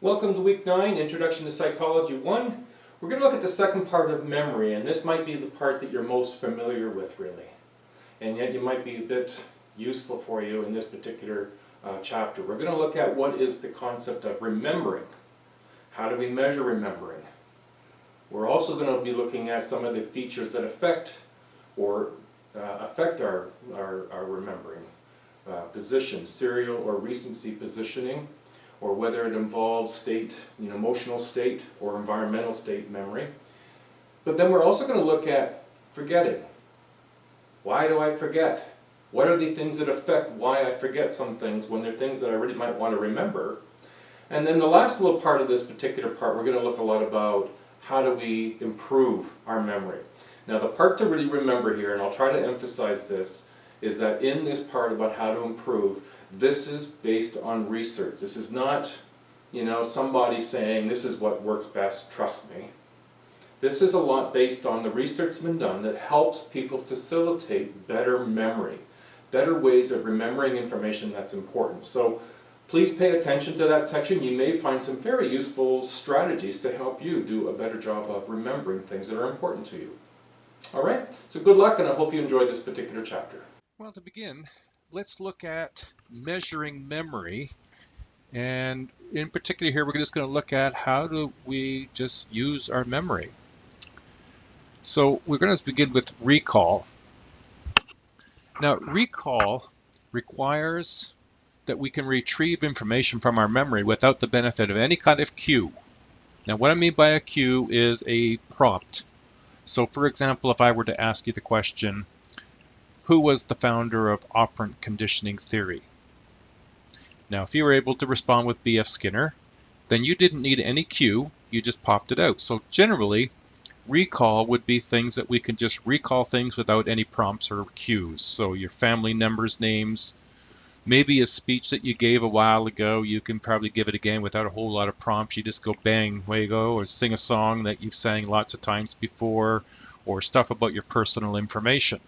Welcome to Week 9, Introduction to Psychology 1. We're going to look at the second part of memory, and this might be the part that you're most familiar with, really. And yet it might be a bit useful for you in this particular chapter. We're going to look at what is the concept of remembering. How do we measure remembering? We're also going to be looking at some of the features that affect our remembering. Position, serial or recency positioning, or whether it involves state, emotional state or environmental state memory. But then we're also going to look at forgetting. Why do I forget? What are the things that affect why I forget some things when they're things that I really might want to remember? And then the last little part of this particular part, we're going to look a lot about how do we improve our memory. Now the part to really remember here, and I'll try to emphasize this, is that in this part about how to improve, this is based on research. This is not, somebody saying this is what works best, trust me. This is a lot based on the research that's been done that helps people facilitate better memory, better ways of remembering information that's important. So please pay attention to that section. You may find some very useful strategies to help you do a better job of remembering things that are important to you. All right, so good luck, and I hope you enjoyed this particular chapter. Well, to begin, let's look at measuring memory, and in particular here we're just going to look at how do we just use our memory. So we're going to begin with recall. Now recall requires that we can retrieve information from our memory without the benefit of any kind of cue. Now what I mean by a cue is a prompt. So for example, if I were to ask you the question, who was the founder of operant conditioning theory? Now, if you were able to respond with B.F. Skinner, then you didn't need any cue, you just popped it out. So generally, recall would be things that we can just recall things without any prompts or cues. So your family members' names, maybe a speech that you gave a while ago, you can probably give it again without a whole lot of prompts. You just go bang, way you go, or sing a song that you've sang lots of times before, or stuff about your personal information.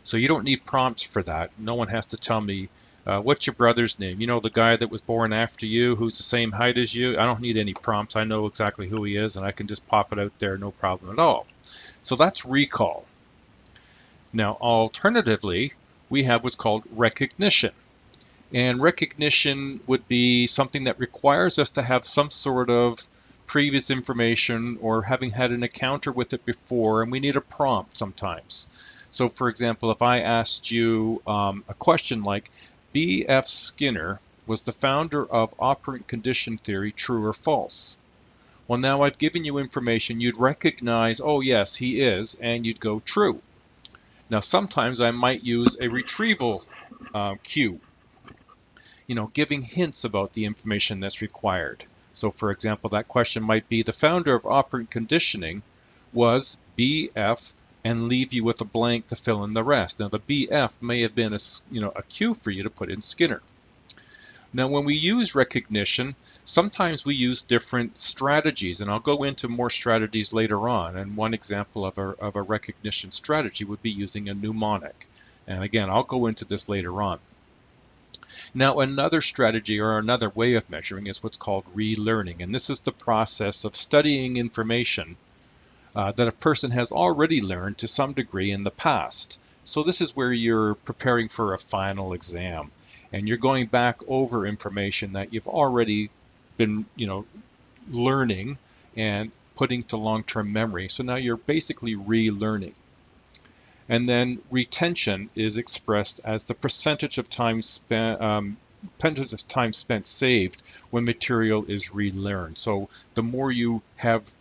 So you don't need prompts for that. No one has to tell me, what's your brother's name? The guy that was born after you, who's the same height as you? I don't need any prompts. I know exactly who he is, and I can just pop it out there, no problem at all. So that's recall. Now, alternatively, we have what's called recognition. And recognition would be something that requires us to have some sort of previous information or having had an encounter with it before, and we need a prompt sometimes. So for example, if I asked you a question like, B.F. Skinner was the founder of operant condition theory, true or false? Well, now I've given you information, you'd recognize, oh yes, he is, and you'd go true. Now sometimes I might use a retrieval cue, giving hints about the information that's required. So for example, that question might be, the founder of operant conditioning was B.F., and leave you with a blank to fill in the rest. Now the BF may have been a cue for you to put in Skinner. Now when we use recognition, sometimes we use different strategies, and I'll go into more strategies later on. And one example of a recognition strategy would be using a mnemonic. And again, I'll go into this later on. Now another strategy or another way of measuring is what's called relearning, and this is the process of studying information that a person has already learned to some degree in the past. So this is where you're preparing for a final exam and you're going back over information that you've already been, learning and putting to long-term memory. So now you're basically relearning. And then retention is expressed as the percentage of time spent saved when material is relearned. So the more you have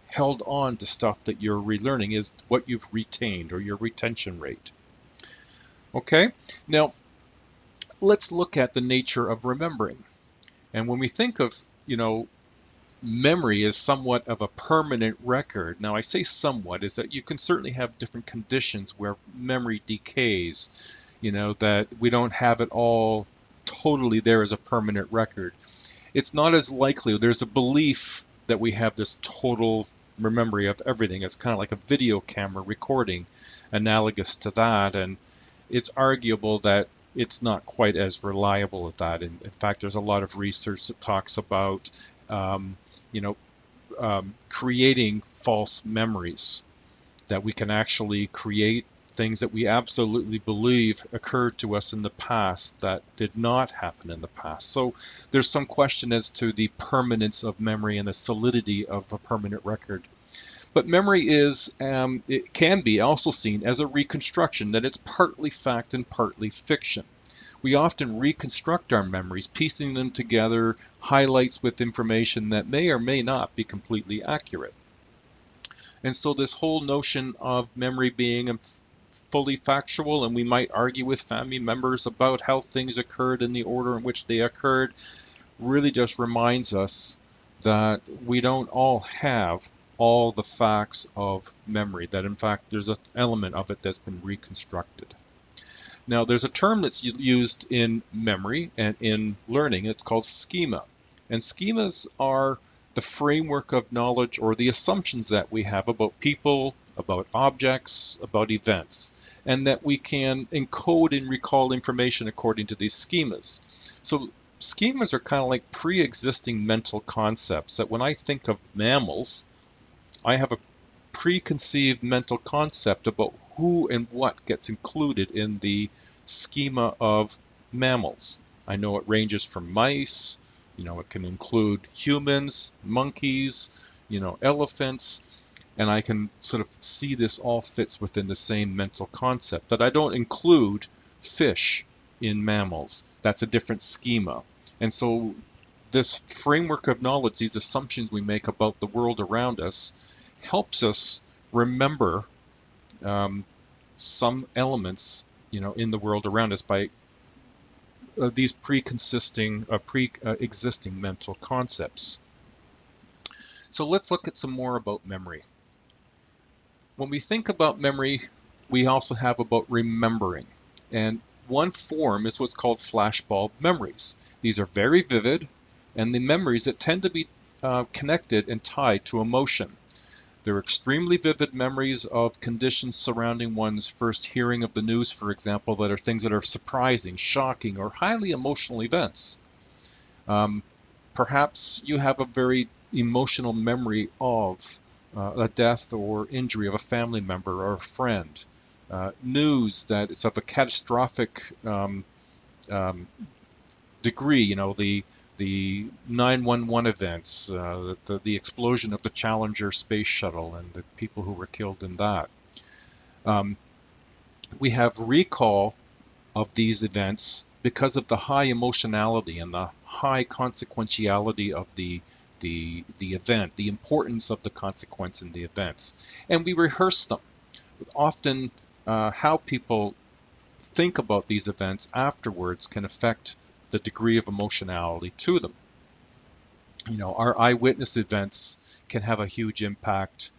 held on to stuff that you're relearning is what you've retained, or your retention rate. Okay, now let's look at the nature of remembering. And when we think of, memory as somewhat of a permanent record, now I say somewhat, is that you can certainly have different conditions where memory decays, that we don't have it all totally there as a permanent record. It's not as likely. There's a belief that we have this total memory of everything. It's kind of like a video camera recording, analogous to that, and it's arguable that it's not quite as reliable at that. In fact, there's a lot of research that talks about, you know, creating false memories, that we can actually create things that we absolutely believe occurred to us in the past that did not happen in the past. So there's some question as to the permanence of memory and the solidity of a permanent record. But memory is, it can be also seen as a reconstruction, that it's partly fact and partly fiction. We often reconstruct our memories, piecing them together, highlights with information that may or may not be completely accurate. And so this whole notion of memory being fully factual, and we might argue with family members about how things occurred in the order in which they occurred, really just reminds us that we don't all have all the facts of memory, that in fact there's an element of it that's been reconstructed. Now there's a term that's used in memory and in learning, it's called schema. And schemas are the framework of knowledge or the assumptions that we have about people, about objects, about events, and that we can encode and recall information according to these schemas. So schemas are kind of like pre-existing mental concepts that when I think of mammals, I have a preconceived mental concept about who and what gets included in the schema of mammals. I know it ranges from mice, it can include humans, monkeys, elephants, and I can sort of see this all fits within the same mental concept. That I don't include fish in mammals. That's a different schema. And so this framework of knowledge, these assumptions we make about the world around us, helps us remember some elements, in the world around us by these pre-existing mental concepts. So let's look at some more about memory. When we think about memory, we also have about remembering. And one form is what's called flashbulb memories. These are very vivid, and the memories that tend to be connected and tied to emotion. They're extremely vivid memories of conditions surrounding one's first hearing of the news, for example, that are things that are surprising, shocking, or highly emotional events. Perhaps you have a very emotional memory of a death or injury of a family member or a friend. News that is of a catastrophic degree, the 911 events, the explosion of the Challenger space shuttle and the people who were killed in that. We have recall of these events because of the high emotionality and the high consequentiality of the event, the importance of the consequence in the events. And we rehearse them. Often how people think about these events afterwards can affect the degree of emotionality to them. Our eyewitness events can have a huge impact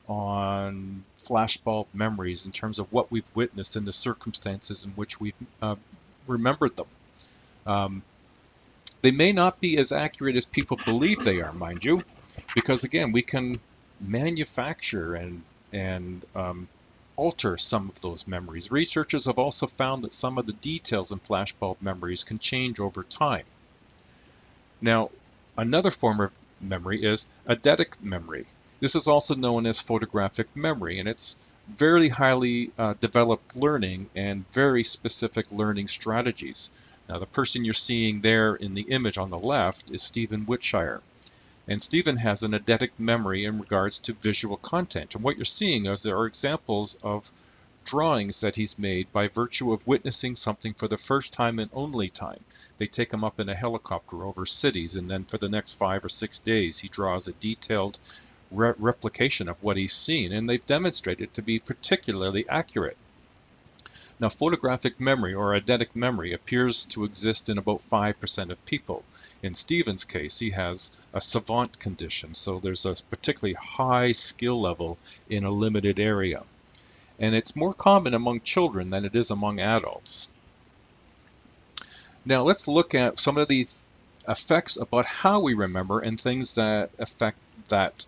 on flashbulb memories in terms of what we've witnessed and the circumstances in which we've remembered them. They may not be as accurate as people believe they are, mind you, because again, we can manufacture and alter some of those memories. Researchers have also found that some of the details in flashbulb memories can change over time. Now, another form of memory is eidetic memory. This is also known as photographic memory, and it's very highly developed learning and very specific learning strategies. Now, the person you're seeing there in the image on the left is Stephen Whitshire. And Stephen has an eidetic memory in regards to visual content. And what you're seeing is there are examples of drawings that he's made by virtue of witnessing something for the first time and only time. They take him up in a helicopter over cities, and then for the next 5 or 6 days, he draws a detailed replication of what he's seen, and they've demonstrated to be particularly accurate. Now, photographic memory or eidetic memory appears to exist in about 5% of people. In Stephen's case, he has a savant condition, so there's a particularly high skill level in a limited area. And it's more common among children than it is among adults. Now, let's look at some of the effects about how we remember and things that affect that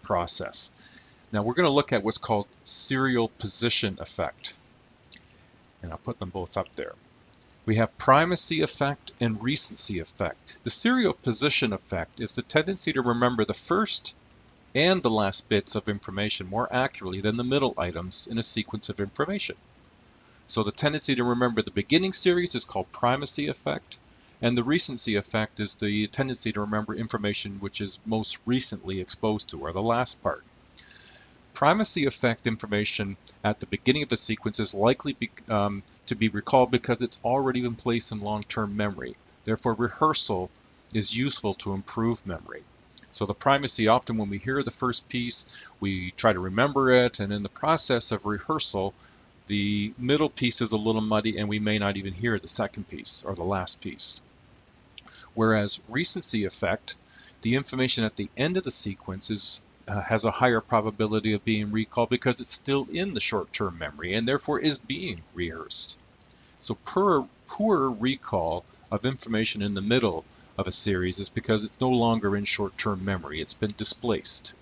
process. Now, we're going to look at what's called serial position effect. And I'll put them both up there. We have primacy effect and recency effect. The serial position effect is the tendency to remember the first and the last bits of information more accurately than the middle items in a sequence of information. So the tendency to remember the beginning series is called primacy effect, and the recency effect is the tendency to remember information which is most recently exposed to, or the last part. Primacy effect information at the beginning of the sequence is likely to be recalled because it's already in place in long-term memory. Therefore, rehearsal is useful to improve memory. So the primacy, often when we hear the first piece, we try to remember it, and in the process of rehearsal, the middle piece is a little muddy and we may not even hear the second piece or the last piece. Whereas recency effect, the information at the end of the sequence has a higher probability of being recalled because it's still in the short-term memory and therefore is being rehearsed. So poor recall of information in the middle of a series is because it's no longer in short-term memory. It's been displaced.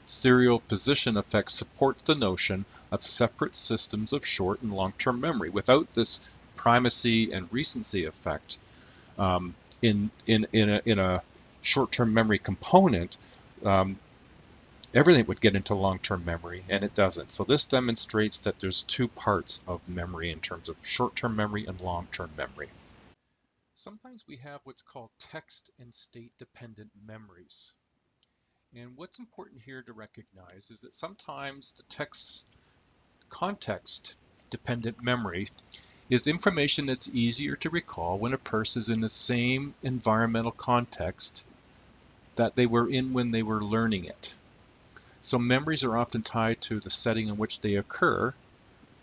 Serial position effect supports the notion of separate systems of short and long-term memory. Without this primacy and recency effect in a short-term memory component, everything would get into long-term memory, and it doesn't. So this demonstrates that there's two parts of memory in terms of short-term memory and long-term memory. Sometimes we have what's called text and state-dependent memories. And what's important here to recognize is that sometimes the context-dependent memory is information that's easier to recall when a person is in the same environmental context that they were in when they were learning it. So memories are often tied to the setting in which they occur,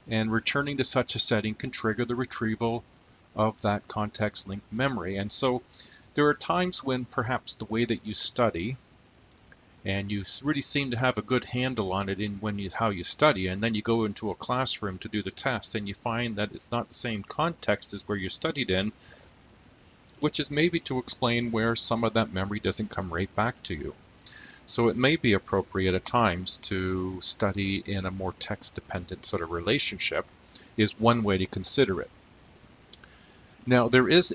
and returning to such a setting can trigger the retrieval of that context-linked memory. And so there are times when perhaps the way that you study, and you really seem to have a good handle on it in how you study, and then you go into a classroom to do the test and you find that it's not the same context as where you studied in, which is maybe to explain where some of that memory doesn't come right back to you. So it may be appropriate at times to study in a more text-dependent sort of relationship, is one way to consider it. Now there is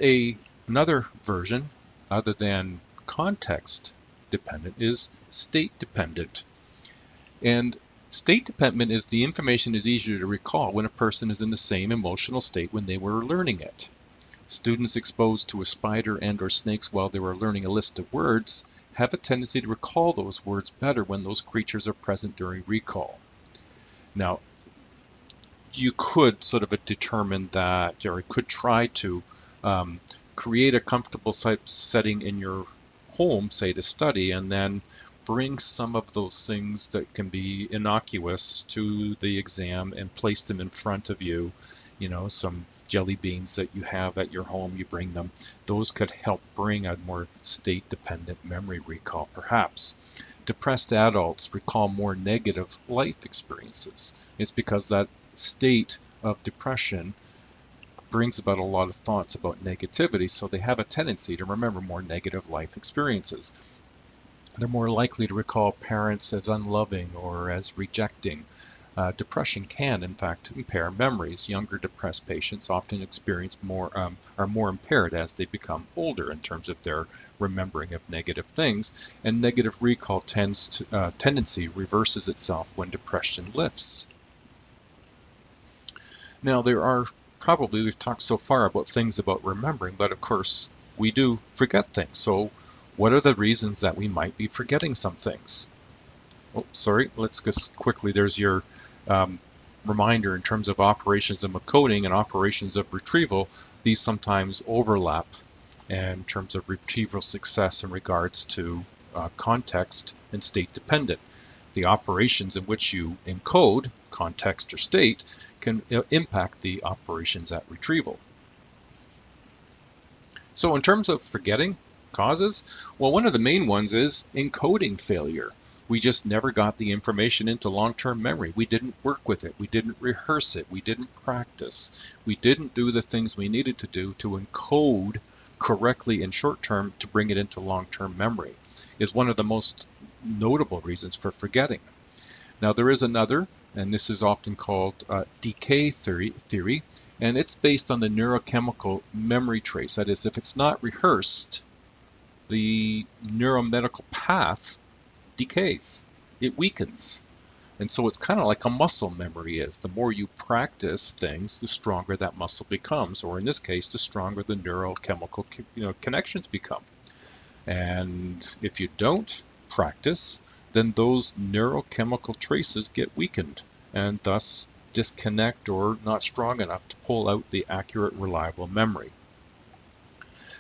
another version other than context-dependent, is state-dependent. And state-dependent is the information is easier to recall when a person is in the same emotional state when they were learning it. Students exposed to a spider and or snakes while they were learning a list of words have a tendency to recall those words better when those creatures are present during recall. Now, you could sort of determine that, or could try to create a comfortable setting in your home, say, to study, and then bring some of those things that can be innocuous to the exam and place them in front of you. You know, some jelly beans that you have at your home, you bring them. Those could help bring a more state-dependent memory recall, perhaps. Depressed adults recall more negative life experiences. It's because that state of depression brings about a lot of thoughts about negativity, so they have a tendency to remember more negative life experiences. They're more likely to recall parents as unloving or as rejecting. Depression can, in fact, impair memories. Younger depressed patients often experience are more impaired as they become older in terms of their remembering of negative things, and negative recall tendency reverses itself when depression lifts. Now, we've talked so far about things about remembering, but of course, we do forget things. So what are the reasons that we might be forgetting some things? Oh, sorry, let's just quickly, there's your reminder in terms of operations of encoding and operations of retrieval. These sometimes overlap in terms of retrieval success in regards to context and state dependent. The operations in which you encode, context or state, can impact the operations at retrieval. So in terms of forgetting causes, well, one of the main ones is encoding failure. We just never got the information into long-term memory. We didn't work with it. We didn't rehearse it. We didn't practice. We didn't do the things we needed to do to encode correctly in short term to bring it into long-term memory, is one of the most notable reasons for forgetting. Now there is another, and this is often called decay theory, and it's based on the neurochemical memory trace. That is, if it's not rehearsed, the neuromedical path decays, it weakens. And so it's kind of like a muscle memory is. The more you practice things, the stronger that muscle becomes, or in this case, the stronger the neurochemical connections become. And if you don't practice, then those neurochemical traces get weakened and thus disconnect or not strong enough to pull out the accurate, reliable memory.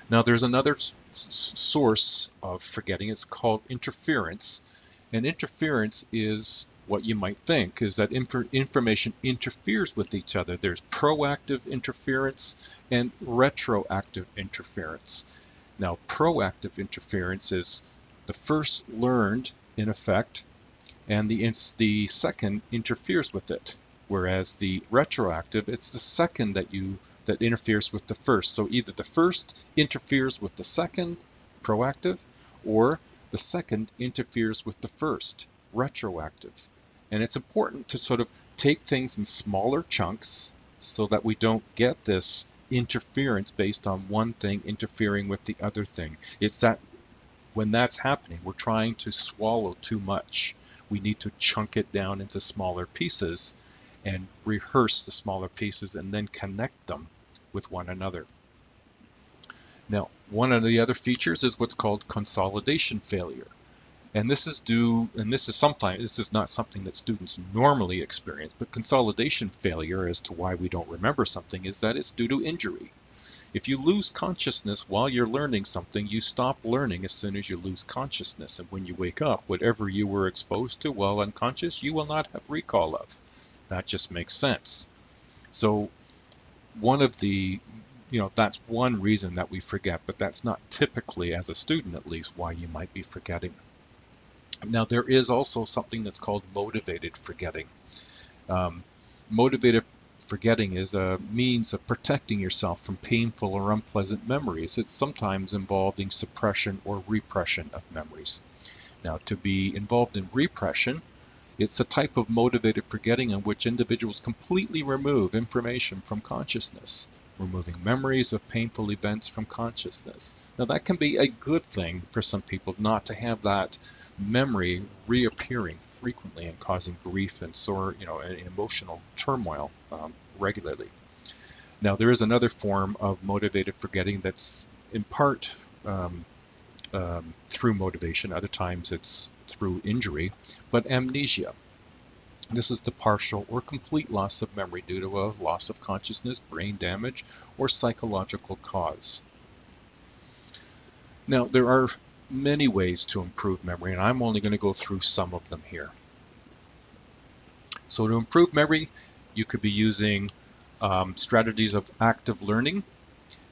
Now there's another source of forgetting. It's called interference. And interference is what you might think is that information interferes with each other. There's proactive interference and retroactive interference. Now, proactive interference is the first learned in effect, and the second interferes with it. Whereas the retroactive, it's the second that interferes with the first. So either the first interferes with the second, proactive, or the second interferes with the first, retroactive. And it's important to sort of take things in smaller chunks so that we don't get this interference based on one thing interfering with the other thing. It's that when that's happening, we're trying to swallow too much. We need to chunk it down into smaller pieces and rehearse the smaller pieces and then connect them with one another. Now, one of the other features is what's called consolidation failure. And this is not something that students normally experience, but consolidation failure as to why we don't remember something is that it's due to injury. If you lose consciousness while you're learning something, you stop learning as soon as you lose consciousness. And when you wake up, whatever you were exposed to while unconscious, you will not have recall of. That just makes sense. So that's one reason that we forget, but that's not typically, as a student at least, why you might be forgetting. Now, there is also something that's called motivated forgetting. Motivated forgetting is a means of protecting yourself from painful or unpleasant memories. It's sometimes involving suppression or repression of memories. Now, to be involved in repression, it's a type of motivated forgetting in which individuals completely remove information from consciousness, removing memories of painful events from consciousness. Now, that can be a good thing for some people, not to have that memory reappearing frequently and causing grief and and emotional turmoil regularly. Now, there is another form of motivated forgetting that's in part through motivation. Other times it's through injury, but amnesia. This is the partial or complete loss of memory due to a loss of consciousness, brain damage, or psychological cause. Now, there are many ways to improve memory, and I'm only going to go through some of them here. So to improve memory, you could be using strategies of active learning.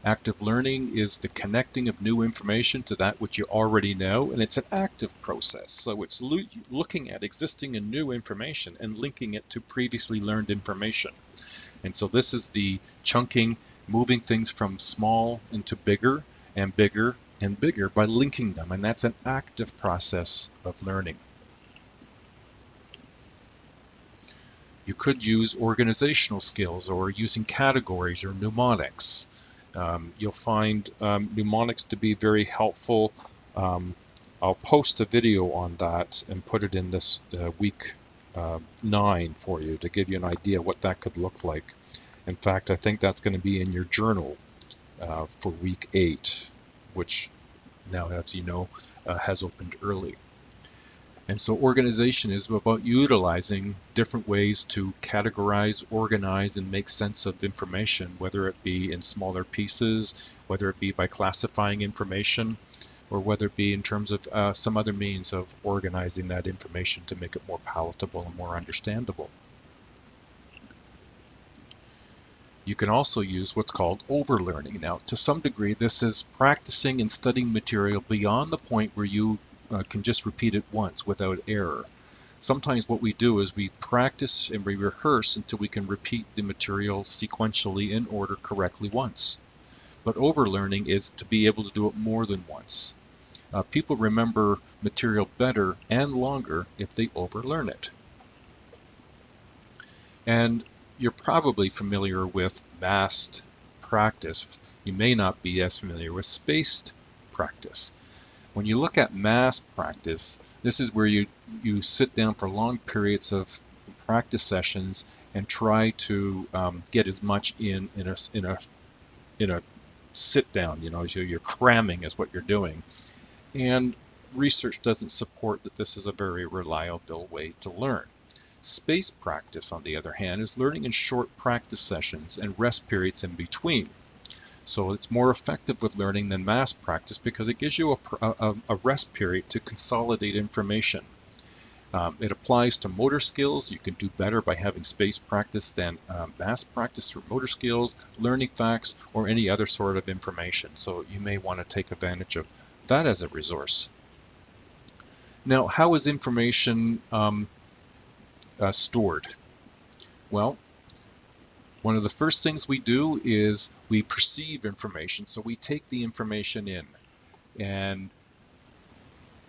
Active learning is the connecting of new information to that which you already know, and it's an active process. So it's looking at existing and new information and linking it to previously learned information. And so this is the chunking, moving things from small into bigger and bigger and bigger by linking them, and that's an active process of learning. You could use organizational skills or using categories or mnemonics. You'll find mnemonics to be very helpful. I'll post a video on that and put it in this week 9 for you to give you an idea what that could look like. In fact, I think that's going to be in your journal for week 8, which now, as you know, has opened early. And so organization is about utilizing different ways to categorize, organize, and make sense of information, whether it be in smaller pieces, whether it be by classifying information, or whether it be in terms of some other means of organizing that information to make it more palatable and more understandable. You can also use what's called overlearning. Now, to some degree, this is practicing and studying material beyond the point where you can just repeat it once without error. Sometimes what we do is we practice and we rehearse until we can repeat the material sequentially in order correctly once. But overlearning is to be able to do it more than once. People remember material better and longer if they overlearn it. And you're probably familiar with massed practice. You may not be as familiar with spaced practice. When you look at mass practice, this is where you sit down for long periods of practice sessions and try to get as much in a sit down. You know, you're cramming is what you're doing. And research doesn't support that this is a very reliable way to learn. Spaced practice, on the other hand, is learning in short practice sessions and rest periods in between. So it's more effective with learning than mass practice because it gives you a rest period to consolidate information. It applies to motor skills. You can do better by having spaced practice than mass practice for motor skills, learning facts, or any other sort of information. So you may want to take advantage of that as a resource. Now, how is information stored? Well, one of the first things we do is we perceive information. So we take the information in and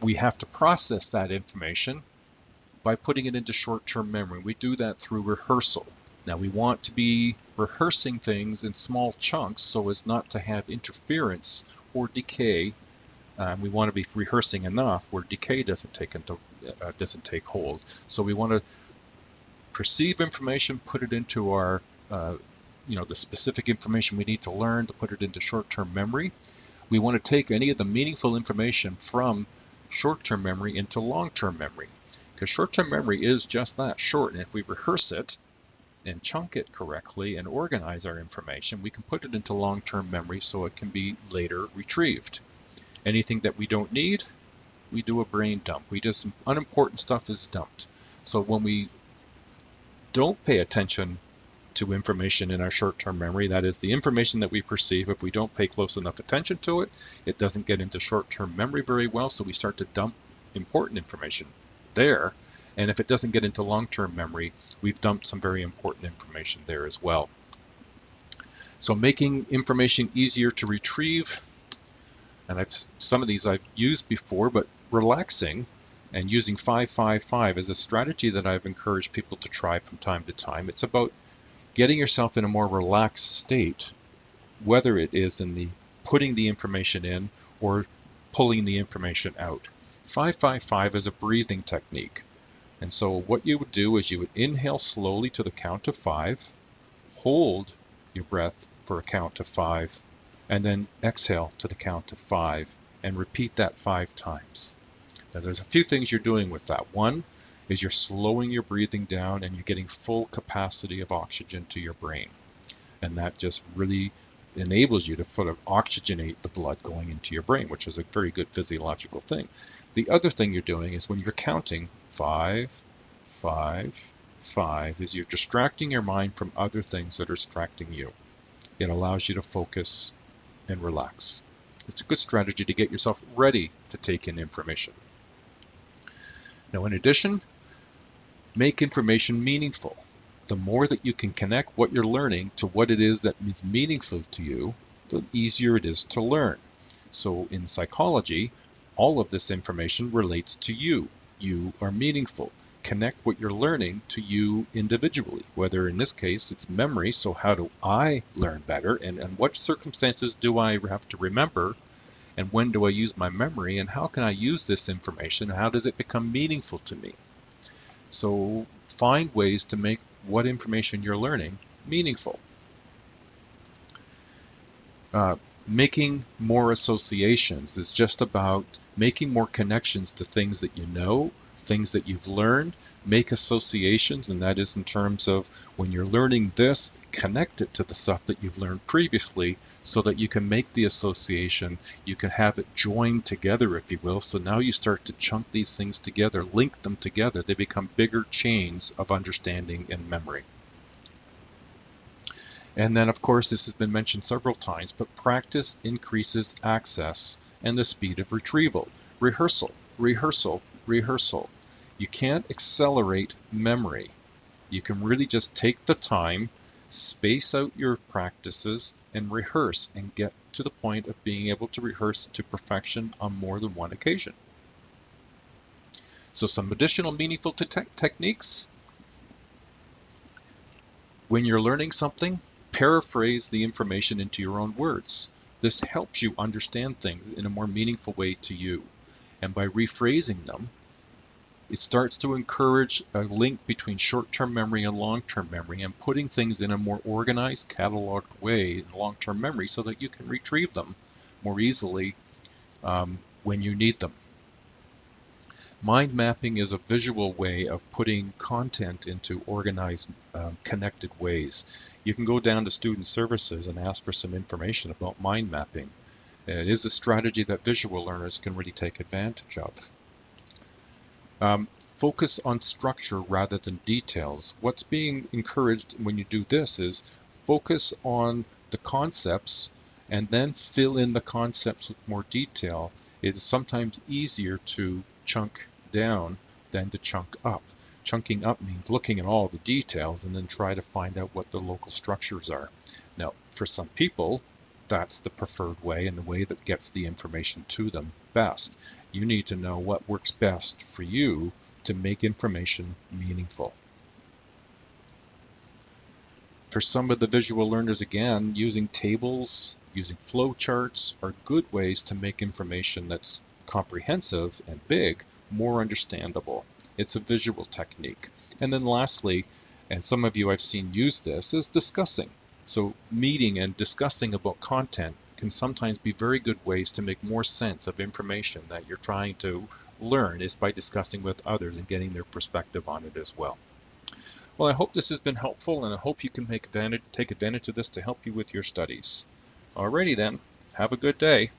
we have to process that information by putting it into short-term memory. We do that through rehearsal. Now we want to be rehearsing things in small chunks so as not to have interference or decay. We want to be rehearsing enough where decay doesn't take hold. So we want to perceive information, put it into our the specific information we need to learn to put it into short-term memory. We want to take any of the meaningful information from short-term memory into long-term memory, because short-term memory is just that, short, and if we rehearse it and chunk it correctly and organize our information, we can put it into long-term memory so it can be later retrieved. Anything that we don't need, we do a brain dump. Unimportant stuff is dumped. So when we don't pay attention to information in our short-term memory, that is the information that we perceive, if we don't pay close enough attention to it, it doesn't get into short-term memory very well, so we start to dump important information there. And if it doesn't get into long-term memory, we've dumped some very important information there as well. So making information easier to retrieve, and some of these I've used before, but relaxing and using 5-5-5 is a strategy that I've encouraged people to try from time to time. It's about getting yourself in a more relaxed state, whether it is in the putting the information in or pulling the information out. 5-5-5 is a breathing technique. And so what you would do is you would inhale slowly to the count of 5, hold your breath for a count of 5, and then exhale to the count of 5, and repeat that 5 times. Now there's a few things you're doing with that. One is you're slowing your breathing down and you're getting full capacity of oxygen to your brain. And that just really enables you to sort of oxygenate the blood going into your brain, which is a very good physiological thing. The other thing you're doing is when you're counting 5, 5, 5, is you're distracting your mind from other things that are distracting you. It allows you to focus and relax. It's a good strategy to get yourself ready to take in information. Now, in addition, make information meaningful. The more that you can connect what you're learning to what it is that is meaningful to you, the easier it is to learn. So in psychology, all of this information relates to you. You are meaningful. Connect what you're learning to you individually, whether in this case it's memory, so how do I learn better, and what circumstances do I have to remember, and when do I use my memory, and how can I use this information, and how does it become meaningful to me? So find ways to make what information you're learning meaningful. Making more associations is just about making more connections to things that you know, things that you've learned. Make associations, and that is in terms of when you're learning this, connect it to the stuff that you've learned previously so that you can make the association, you can have it joined together, if you will. So now you start to chunk these things together, link them together. They become bigger chains of understanding and memory. And then, of course, this has been mentioned several times, but practice increases access and the speed of retrieval. Rehearsal, rehearsal, rehearsal. You can't accelerate memory. You can really just take the time, space out your practices, and rehearse and get to the point of being able to rehearse to perfection on more than one occasion. So some additional meaningful techniques. When you're learning something, paraphrase the information into your own words. This helps you understand things in a more meaningful way to you. And by rephrasing them, it starts to encourage a link between short-term memory and long-term memory and putting things in a more organized, cataloged way in long-term memory so that you can retrieve them more easily when you need them. Mind mapping is a visual way of putting content into organized, connected ways. You can go down to Student Services and ask for some information about mind mapping. It is a strategy that visual learners can really take advantage of. Focus on structure rather than details. What's being encouraged when you do this is focus on the concepts and then fill in the concepts with more detail. It is sometimes easier to chunk down than to chunk up. Chunking up means looking at all the details and then try to find out what the local structures are. Now, for some people, that's the preferred way and the way that gets the information to them best. You need to know what works best for you to make information meaningful. For some of the visual learners, again, using tables, using flowcharts are good ways to make information that's comprehensive and big more understandable. It's a visual technique. And then lastly, and some of you I've seen use this, is discussing. So meeting and discussing about content can sometimes be very good ways to make more sense of information that you're trying to learn is by discussing with others and getting their perspective on it as well. Well, I hope this has been helpful, and I hope you can take advantage of this to help you with your studies. Alrighty then, have a good day.